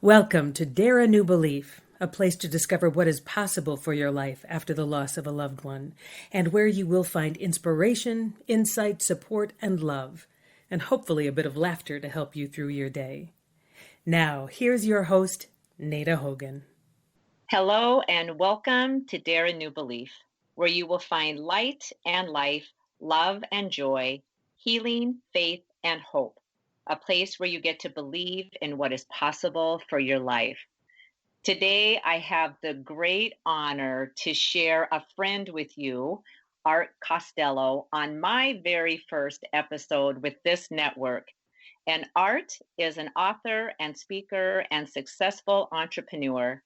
Welcome to Dare a New Belief, a place to discover what is possible for your life after the loss of a loved one, and where you will find inspiration, insight, support, and love, and hopefully a bit of laughter to help you through your day. Now, here's your host, Nada Hogan. Hello and welcome to Dare a New Belief, where you will find light and life, love and joy, healing, faith, and hope. A place where you get to believe in what is possible for your life. Today, I have the great honor to share a friend with you, Art Costello, on my very first episode with this network. And Art is an author and speaker and successful entrepreneur.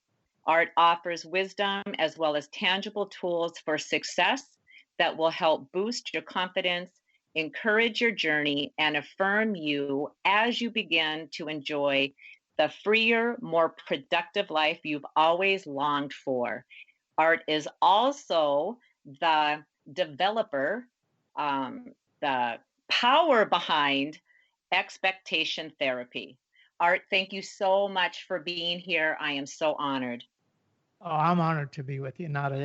Art offers wisdom as well as tangible tools for success that will help boost your confidence, encourage your journey, and affirm you as you begin to enjoy the freer, more productive life you've always longed for. Art is also the developer, the power behind expectation therapy. Art, thank you so much for being here. I am so honored. Oh, I'm honored to be with you, Nada.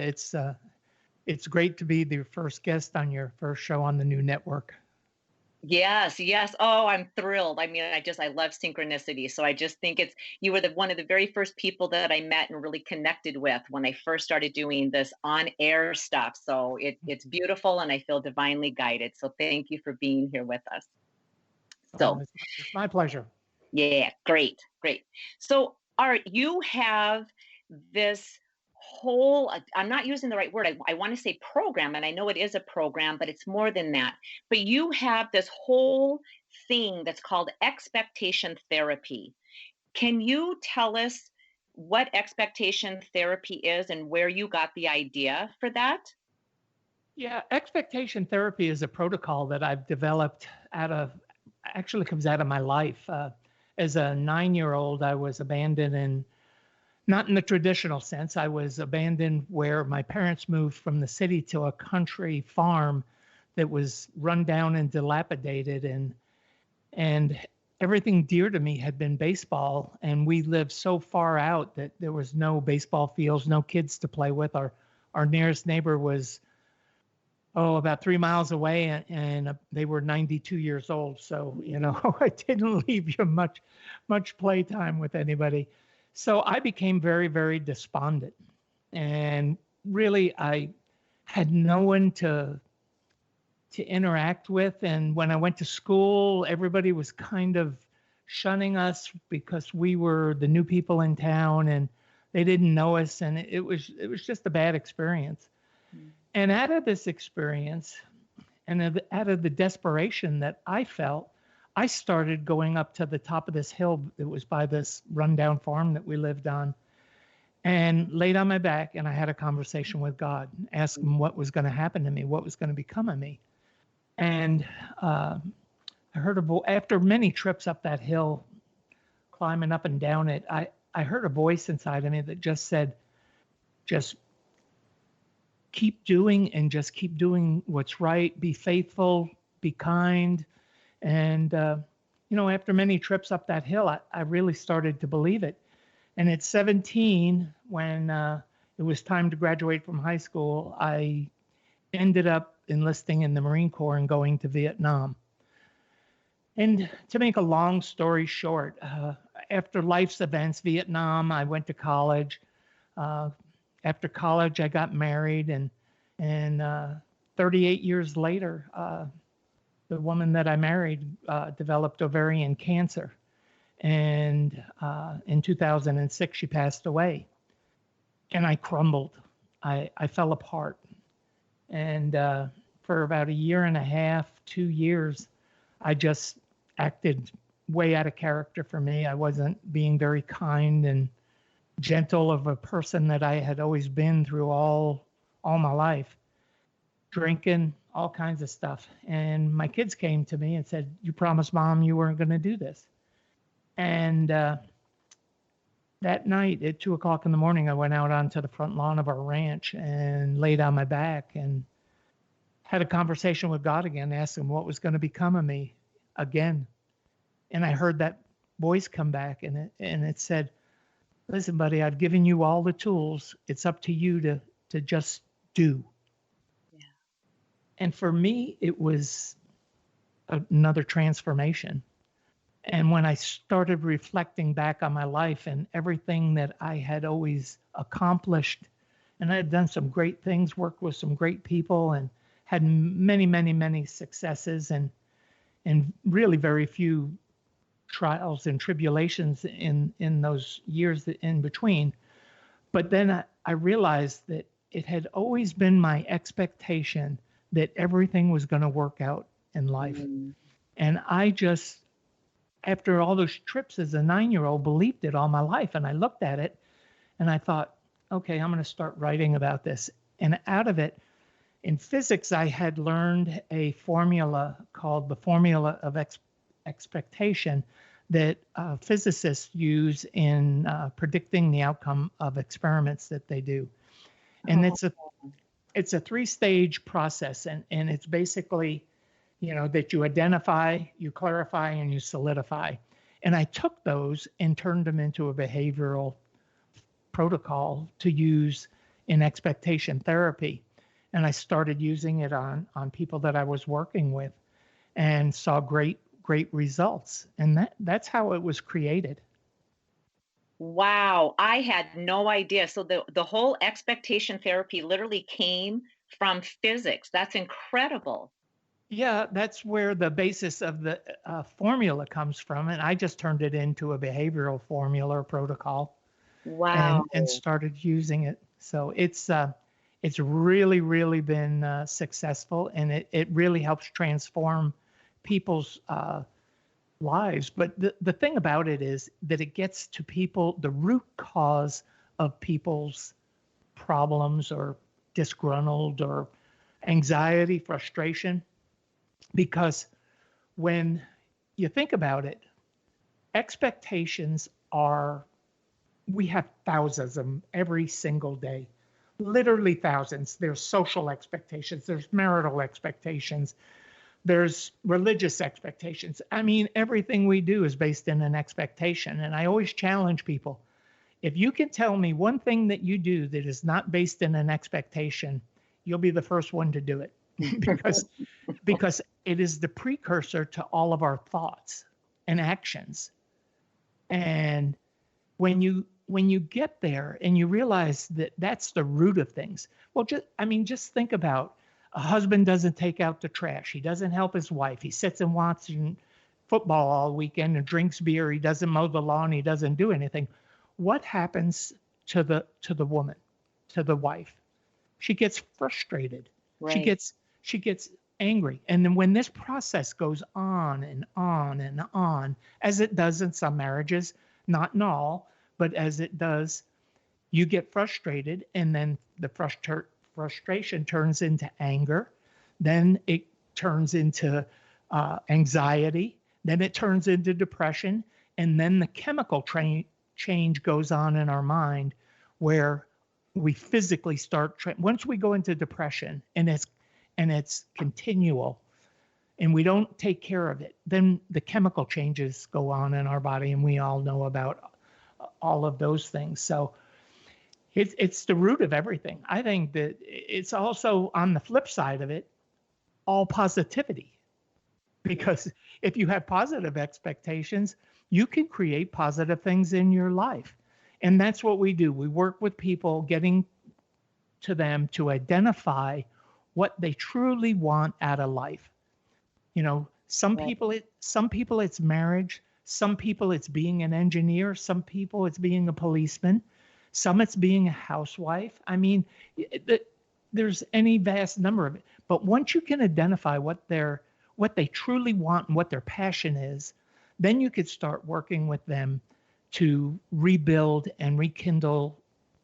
It's great to be the first guest on your first show on the new network. Yes, yes. Oh, I'm thrilled. I mean, I love synchronicity. So I just think you were one of the very first people that I met and really connected with when I first started doing this on-air stuff. So it's beautiful and I feel divinely guided. So thank you for being here with us. So It's my pleasure. yeah, great, great. So Art, you have this whole, I'm not using the right word. I want to say program, and I know it is a program, but it's more than that. But you have this whole thing that's called expectation therapy. Can you tell us what expectation therapy is and where you got the idea for that? Yeah, expectation therapy is a protocol that I've developed actually comes out of my life. As a 9-year-old, I was abandoned, and not in the traditional sense. I was abandoned where my parents moved from the city to a country farm that was run down and dilapidated, and everything dear to me had been baseball, and we lived so far out that there was no baseball fields, no kids to play with. Our nearest neighbor was about 3 miles away, and they were 92 years old. So, I didn't leave you much playtime with anybody. So I became very, very despondent. And really, I had no one to interact with. And when I went to school, everybody was kind of shunning us because we were the new people in town and they didn't know us. And it was just a bad experience. And out of this experience and out of the desperation that I felt, I started going up to the top of this hill that was by this rundown farm that we lived on and laid on my back. And I had a conversation with God, asked him what was going to happen to me, what was going to become of me. And I heard after many trips up that hill, climbing up and down it, I heard a voice inside of me that just said, just keep doing and just keep doing what's right. Be faithful, be kind. And, after many trips up that hill, I really started to believe it. And at 17, when it was time to graduate from high school, I ended up enlisting in the Marine Corps and going to Vietnam. And to make a long story short, after life's events, Vietnam, I went to college. After college, I got married, and 38 years later, the woman that I married developed ovarian cancer, and in 2006 she passed away, and I crumbled. I fell apart, and for about a year and a half, 2 years, I just acted way out of character for me. I wasn't being very kind and gentle of a person that I had always been through all my life, drinking, all kinds of stuff. And my kids came to me and said, "You promised Mom you weren't going to do this." And that night at 2:00 in the morning, I went out onto the front lawn of our ranch and laid on my back and had a conversation with God again, asked him what was going to become of me again. And I heard that voice come back, and it said, "Listen, buddy, I've given you all the tools. It's up to you to just do." Yeah. And for me, it was another transformation. And when I started reflecting back on my life and everything that I had always accomplished, and I had done some great things, worked with some great people, and had many, many, many successes, and really very few trials and tribulations in those years in between. But then I realized that it had always been my expectation that everything was going to work out in life. Mm. And I just, after all those trips as a 9-year-old, believed it all my life. And I looked at it and I thought, okay, I'm going to start writing about this. And out of it, in physics, I had learned a formula called the formula of expectation that physicists use in predicting the outcome of experiments that they do. And Oh. it's a 3-stage process, and it's basically, that you identify, you clarify, and you solidify. And I took those and turned them into a behavioral protocol to use in expectation therapy. And I started using it on people that I was working with, and saw great results. And that's how it was created. Wow, I had no idea. So the whole expectation therapy literally came from physics. That's incredible. Yeah, that's where the basis of the formula comes from, and I just turned it into a behavioral formula or protocol, Wow. and started using it. So it's really, really been successful, and it really helps transform people's lives. But the thing about it is that it gets to people, the root cause of people's problems, or disgruntled, or anxiety, frustration. Because when you think about it, expectations are, we have thousands of them every single day, literally thousands. There's social expectations, there's marital expectations, there's religious expectations. I mean, everything we do is based in an expectation. And I always challenge people, if you can tell me one thing that you do that is not based in an expectation, you'll be the first one to do it. because it is the precursor to all of our thoughts and actions. And when you get there and you realize that that's the root of things, well, just think about, a husband doesn't take out the trash, he doesn't help his wife, he sits and watches football all weekend and drinks beer, he doesn't mow the lawn, he doesn't do anything. What happens to the woman, to the wife? She gets frustrated. Right. She gets angry. And then when this process goes on and on and on, as it does in some marriages, not in all, but as it does, you get frustrated, and then the frustration turns into anger. Then it turns into anxiety. Then it turns into depression. And then the chemical change goes on in our mind, where we physically start, once we go into depression, and it's continual, and we don't take care of it, then the chemical changes go on in our body, and we all know about all of those things. So it's the root of everything. I think that it's also, on the flip side of it, all positivity. Because if you have positive expectations, you can create positive things in your life. And that's what we do. We work with people, getting to them to identify what they truly want out of life. Some Right. people it's marriage, some people it's being an engineer, some people it's being a policeman, some it's being a housewife. I mean, there's any vast number of it. But once you can identify what they truly want and what their passion is, then you could start working with them to rebuild and rekindle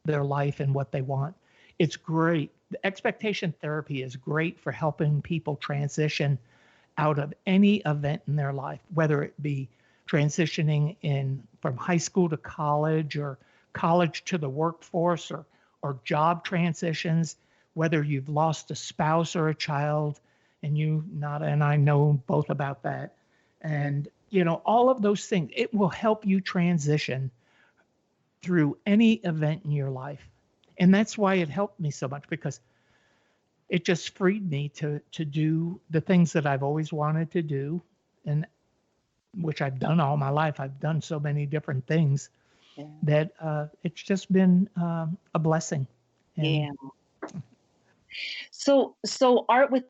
their life and what they want. It's great. The expectation therapy is great for helping people transition out of any event in their life, whether it be transitioning from high school to college, or college to the workforce, or job transitions, whether you've lost a spouse or a child, and Nada and I know both about that. And all of those things. It will help you transition through any event in your life. And that's why it helped me so much, because it just freed me to do the things that I've always wanted to do, and which I've done all my life. I've done so many different things that it's just been a blessing. And So Art, with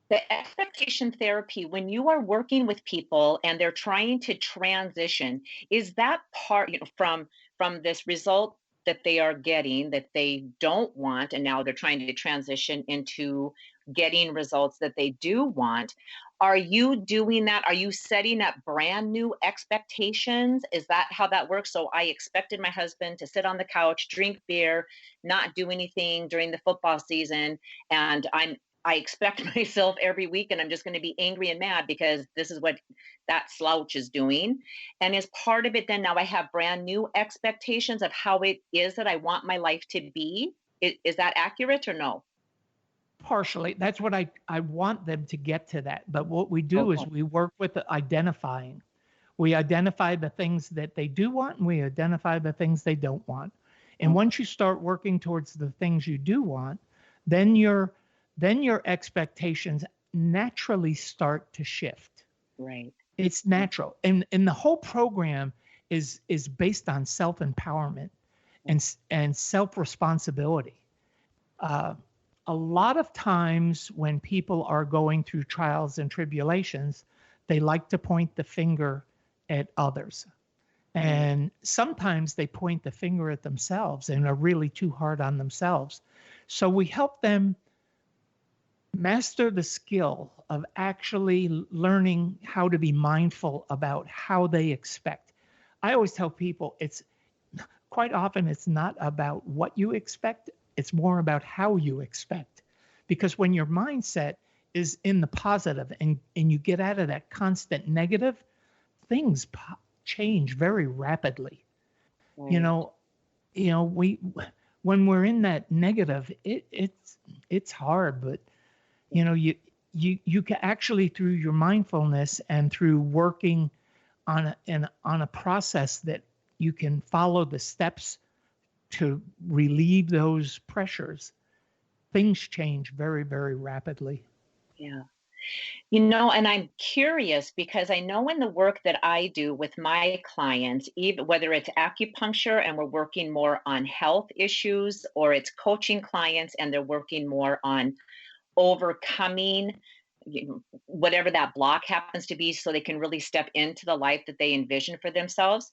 the expectation therapy, when you are working with people and they're trying to transition, is that part, from this result that they are getting that they don't want, and now they're trying to transition into getting results that they do want? Are you doing that? Are you setting up brand new expectations? Is that how that works? So I expected my husband to sit on the couch, drink beer, not do anything during the football season, and I expect myself every week, and I'm just going to be angry and mad because this is what that slouch is doing. And as part of it, then now I have brand new expectations of how it is that I want my life to be. Is that accurate or no? partially, that's what I want them to get to that. But what we do is Okay. we work with the identifying. We identify the things that they do want, and we identify the things they don't want. And Okay. once you start working towards the things you do want, then your expectations naturally start to shift. Right. It's natural. And the whole program is based on self-empowerment and self-responsibility. Uh, a lot of times when people are going through trials and tribulations, they like to point the finger at others. And sometimes they point the finger at themselves and are really too hard on themselves. So we help them master the skill of actually learning how to be mindful about how they expect. I always tell people it's quite often it's not about what you expect, it's more about how you expect. Because when your mindset is in the positive and you get out of that constant negative, things change very rapidly. You Right. know, we when we're in that negative, it's hard, but you can actually, through your mindfulness and through working on a process that you can follow the steps to relieve those pressures, things change very, very rapidly. Yeah. And I'm curious because I know in the work that I do with my clients, even whether it's acupuncture and we're working more on health issues, or it's coaching clients and they're working more on overcoming whatever that block happens to be so they can really step into the life that they envision for themselves,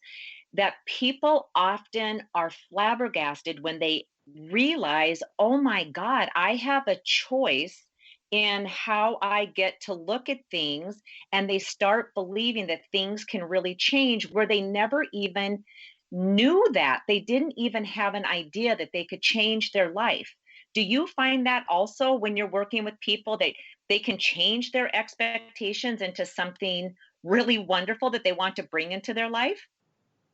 that people often are flabbergasted when they realize, oh my God, I have a choice in how I get to look at things. And they start believing that things can really change where they never even knew that. They didn't even have an idea that they could change their life. Do you find that also when you're working with people that they can change their expectations into something really wonderful that they want to bring into their life?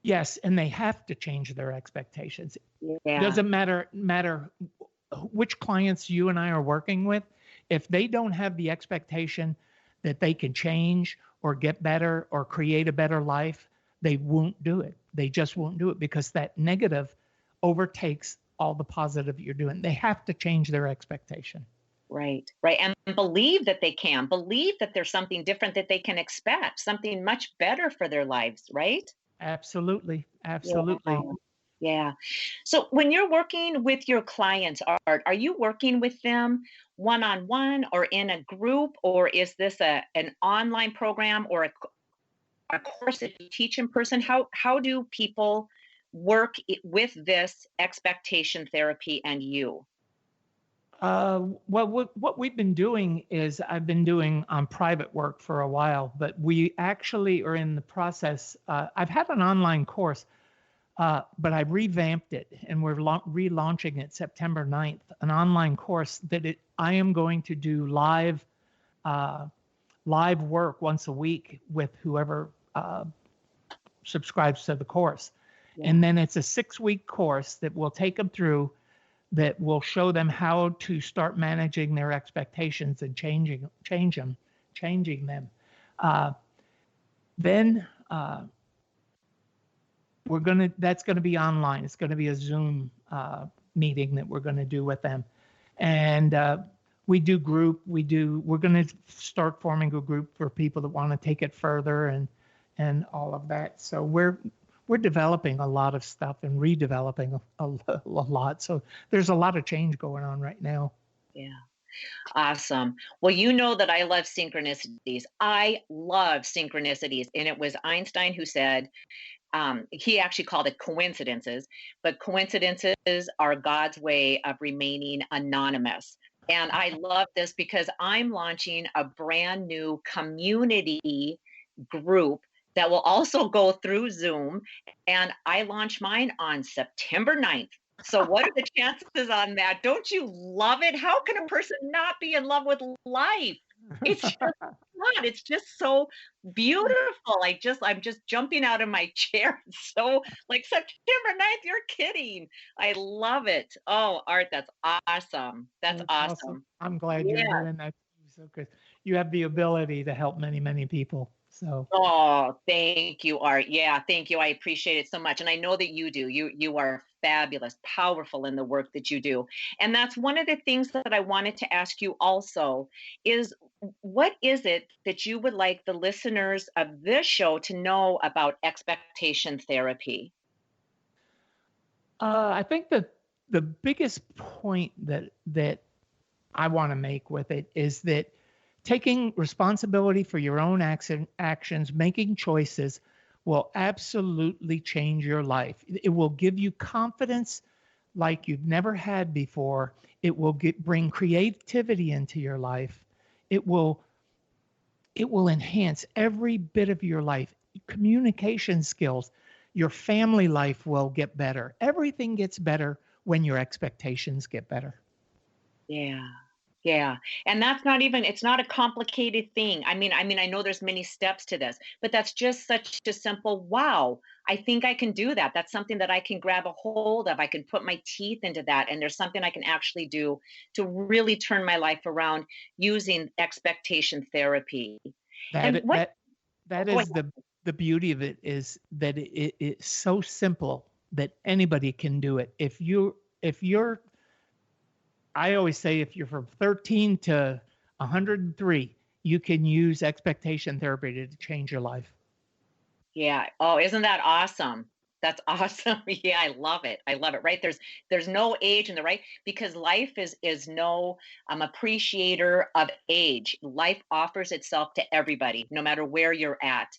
Yes, and they have to change their expectations. Yeah. Doesn't matter which clients you and I are working with. If they don't have the expectation that they can change or get better or create a better life, they won't do it. They just won't do it because that negative overtakes all the positive you're doing. They have to change their expectation. Right, right. And believe that they can, believe that there's something different that they can expect, something much better for their lives, right? Absolutely. Yeah. Absolutely. Yeah. So when you're working with your clients, Art, are you working with them one on one or in a group, or is this an online program or a course that you teach in person? How do people work with this expectation therapy and you? Well, what we've been doing is I've been doing private work for a while, but we actually are in the process. I've had an online course, but I revamped it and we're relaunching it September 9th, an online course I am going to do uh, live work once a week with whoever subscribes to the course. Yeah. And then it's a 6-week course that will take them through that will show them how to start managing their expectations and changing them. Then that's going to be online. It's going to be a Zoom meeting that we're going to do with them. And we do group. We're going to start forming a group for people that want to take it further and all of that. So we're developing a lot of stuff and redeveloping a lot. So there's a lot of change going on right now. Yeah. Awesome. Well, you know that I love synchronicities. I love synchronicities. And it was Einstein who said, he actually called it coincidences, but coincidences are God's way of remaining anonymous. And I love this because I'm launching a brand new community group that will also go through Zoom. And I launch mine on September 9th. So, what are the chances on that? Don't you love it? How can a person not be in love with life? It's just not. It's just so beautiful. I'm just jumping out of my chair. It's so like September 9th, you're kidding. I love it. Oh, Art, that's awesome. That's awesome. I'm glad you're Yeah. doing that too. So, because you have the ability to help many, many people. So, Oh, thank you, Art. Yeah, thank you. I appreciate it so much. And I know that you do. You are fabulous, powerful in the work that you do. And that's one of the things that I wanted to ask you also is what is it that you would like the listeners of this show to know about expectation therapy? I think that the biggest point that I want to make with it is that taking responsibility for your own actions, making choices will absolutely change your life. It will give you confidence like you've never had before. It will bring creativity into your life. It will enhance every bit of your life. Communication skills, your family life will get better. Everything gets better when your expectations get better. Yeah. Yeah. And that's not even it's not a complicated thing. I know there's many steps to this, but that's just such a simple, wow, I think I can do that. That's something that I can grab a hold of. I can put my teeth into that and there's something I can actually do to really turn my life around using expectation therapy. And what That go is ahead. the beauty of it is that it's so simple that anybody can do it. If you're I always say if you're from 13 to 103, you can use expectation therapy to change your life. Yeah. Oh, isn't that awesome? That's awesome. Yeah, I love it. I love it. Right? There's no age in the right because life is no appreciator of age. Life offers itself to everybody, no matter where you're at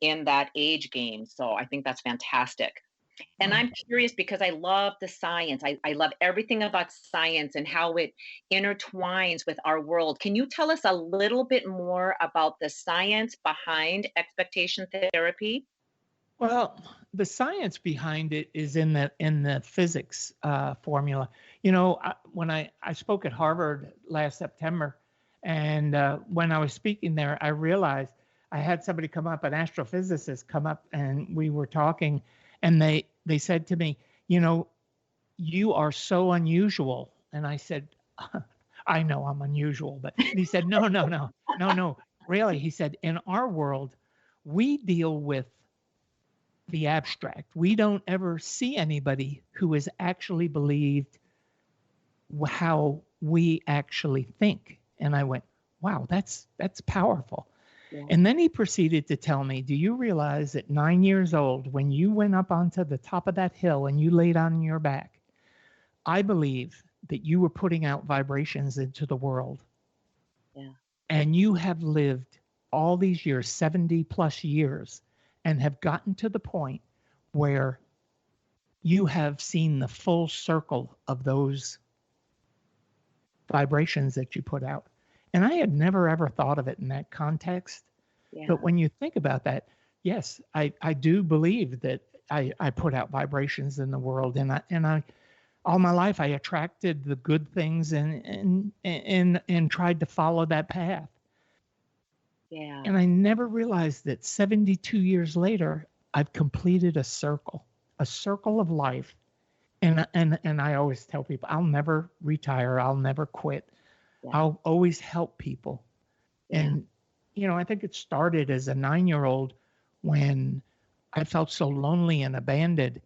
in that age game. So I think that's fantastic. And Um, I'm curious because I love the science. I love everything about science and how it intertwines with our world. Can you tell us a little bit more about the science behind expectation therapy? Well, the science behind it is in the physics formula. You know, when I spoke at Harvard last September, and when I was speaking there, I realized I had somebody come up, an astrophysicist come up, and we were talking, and they said to me, you know, you are so unusual, and I said, I know I'm unusual, but and he said, no, no, no, no, no, really, he said, in our world, we deal with the abstract. We don't ever see anybody who has actually believed how we actually think. And I went, wow, that's powerful. Yeah. And then he proceeded to tell me, do you realize at 9 years old, when you went up onto the top of that hill and you laid on your back, I believe that you were putting out vibrations into the world. Yeah. And you have lived all these years, 70 plus years, and have gotten to the point where you have seen the full circle of those vibrations that you put out. And I had never ever thought of it in that context. Yeah. But when you think about that, yes, I do believe that I put out vibrations in the world, and I all my life I attracted the good things and tried to follow that path. Yeah. And I never realized that 72 years later, I've completed a circle of life. And I always tell people, I'll never retire. I'll never quit. Yeah. I'll always help people. Yeah. And I think it started as a 9-year-old when I felt so lonely and abandoned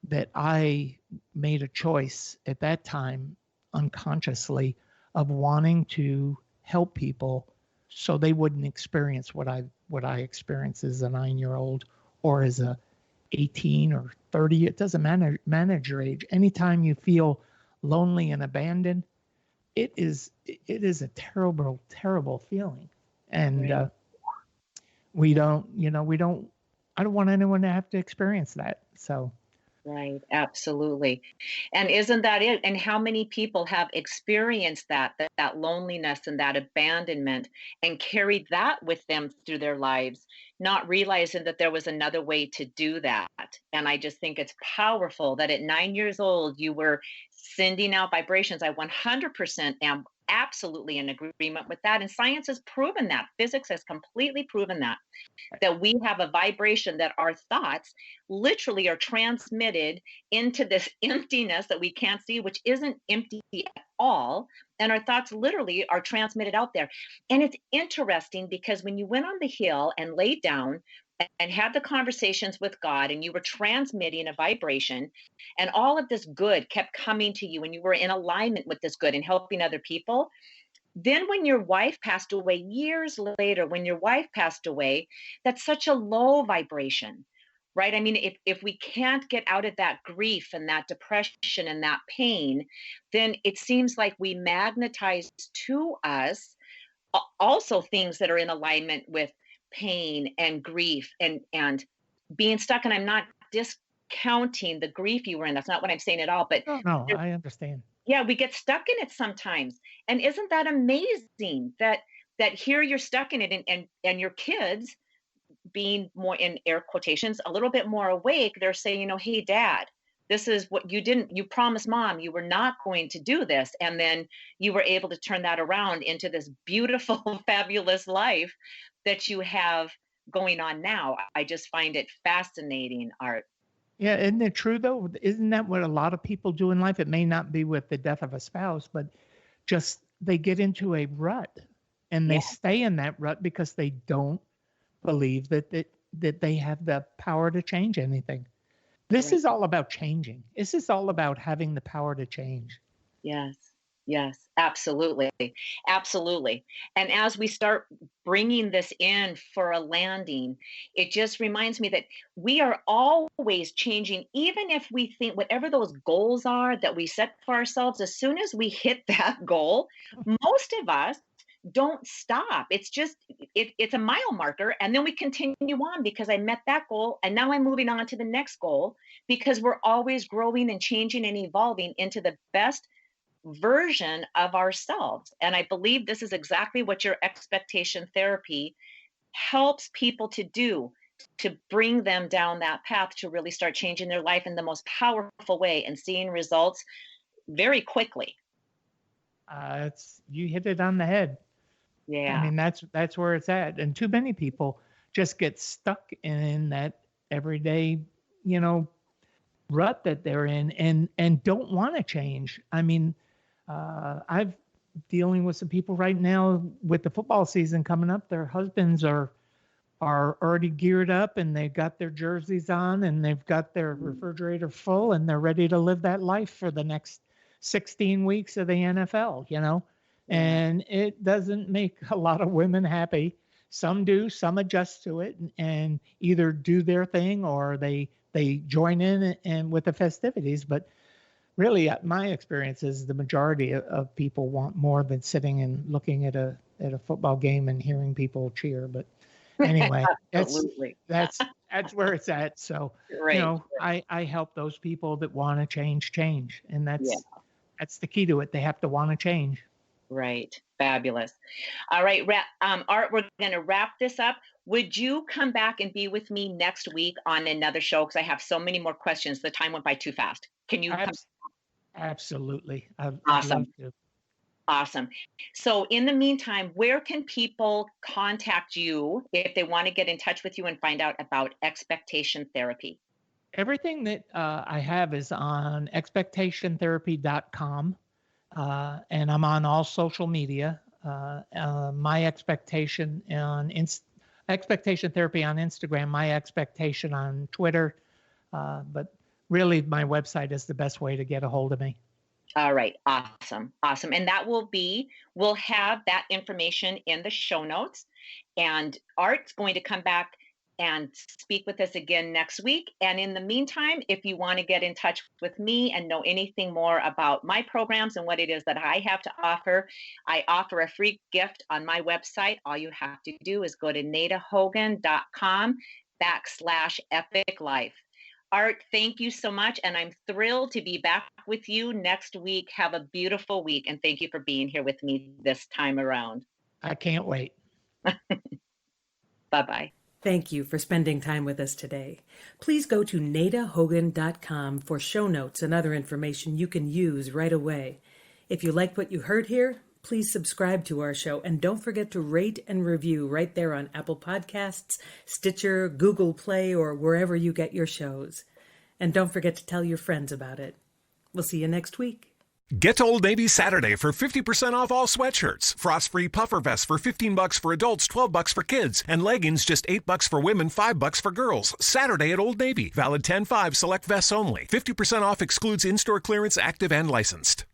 that I made a choice at that time unconsciously of wanting to help people so they wouldn't experience what I experienced as a 9-year-old or as a 18 or 30. It doesn't matter manage your age. Anytime you feel lonely and abandoned, it is a terrible, terrible feeling. And Right. we don't, we don't, I don't want anyone to have to experience that. So, Right, absolutely. And isn't that it? And how many people have experienced that loneliness and that abandonment and carried that with them through their lives, not realizing that there was another way to do that. And I just think it's powerful that at 9 years old, you were sending out vibrations. I 100% am absolutely in agreement with that. And science has proven that. Physics has completely proven that we have a vibration, that our thoughts literally are transmitted into this emptiness that we can't see, which isn't empty at all. And our thoughts literally are transmitted out there. And it's interesting because when you went on the hill and laid down and had the conversations with God, and you were transmitting a vibration, and all of this good kept coming to you, and you were in alignment with this good and helping other people, then when your wife passed away, years later, when your wife passed away, that's such a low vibration, right? I mean, if we can't get out of that grief and that depression and that pain, then it seems like we magnetize to us also things that are in alignment with pain and grief and being stuck. And I'm not discounting the grief you were in. That's not what I'm saying at all. But no, no, I understand. yeah, we get stuck in it sometimes. And isn't that amazing that here you're stuck in it, and your kids, being more, in air quotations, a little bit more awake, they're saying, hey, dad, this is what you promised mom you were not going to do this. And then you were able to turn that around into this beautiful, fabulous life that you have going on now. I just find it fascinating, Art. Yeah, isn't it true though? Isn't that what a lot of people do in life? It may not be with the death of a spouse, but just they get into a rut and Yeah, they stay in that rut because they don't believe that they have the power to change anything. This right. is all about changing. This is all about having the power to change. Yes. Yes, absolutely. Absolutely. And as we start bringing this in for a landing, it just reminds me that we are always changing, even if we think whatever those goals are that we set for ourselves, as soon as we hit that goal, most of us don't stop. It's just it's a mile marker, and then we continue on because I met that goal and now I'm moving on to the next goal, because we're always growing and changing and evolving into the best version of ourselves. And I believe this is exactly what your expectation therapy helps people to do, to bring them down that path to really start changing their life in the most powerful way and seeing results very quickly. It's you hit it on the head. I Yeah. mean, that's where it's at. And too many people just get stuck in that everyday, you know, rut that they're in and don't want to change. I mean, I've dealing with some people right now with the football season coming up. Their husbands are already geared up and they've got their jerseys on and they've got their refrigerator full and they're ready to live that life for the next 16 weeks of the NFL, Yeah. and it doesn't make a lot of women happy. Some do, some adjust to it and either do their thing or they join in and with the festivities. But really, my experience is the majority of people want more than sitting and looking at a football game and hearing people cheer. But anyway, that's Absolutely. that's that's where it's at. So, Right. I help those people that want to change, and Yeah. that's the key to it. They have to want to change. Right. Fabulous. All right, Art, we're going to wrap this up. Would you come back and be with me next week on another show? Because I have so many more questions. The time went by too fast. Can you come? Abs- Absolutely, I'd love Awesome. to. Awesome. So, in the meantime, where can people contact you if they want to get in touch with you and find out about expectation therapy? Everything that I have is on expectationtherapy.com, and I'm on all social media. My Expectation on Expectation Therapy on Instagram, My Expectation on Twitter. But really, my website is the best way to get a hold of me. All right. Awesome. Awesome. And we'll have that information in the show notes. And Art's going to come back and speak with us again next week. And in the meantime, if you want to get in touch with me and know anything more about my programs and what it is that I have to offer, I offer a free gift on my website. All you have to do is go to nadahogan.com/epic life. Art, thank you so much. And I'm thrilled to be back with you next week. Have a beautiful week. And thank you for being here with me this time around. I can't wait. Bye-bye. Thank you for spending time with us today. Please go to nadahogan.com for show notes and other information you can use right away. If you liked what you heard here, please subscribe to our show and don't forget to rate and review right there on Apple Podcasts, Stitcher, Google Play, or wherever you get your shows. And don't forget to tell your friends about it. We'll see you next week. Get to Old Navy Saturday for 50% off all sweatshirts. Frost-free puffer vests for $15 for adults, $12 for kids. And leggings just $8 for women, $5 for girls. Saturday at Old Navy. Valid 10/5 select vests only. 50% off excludes in-store clearance, active and licensed.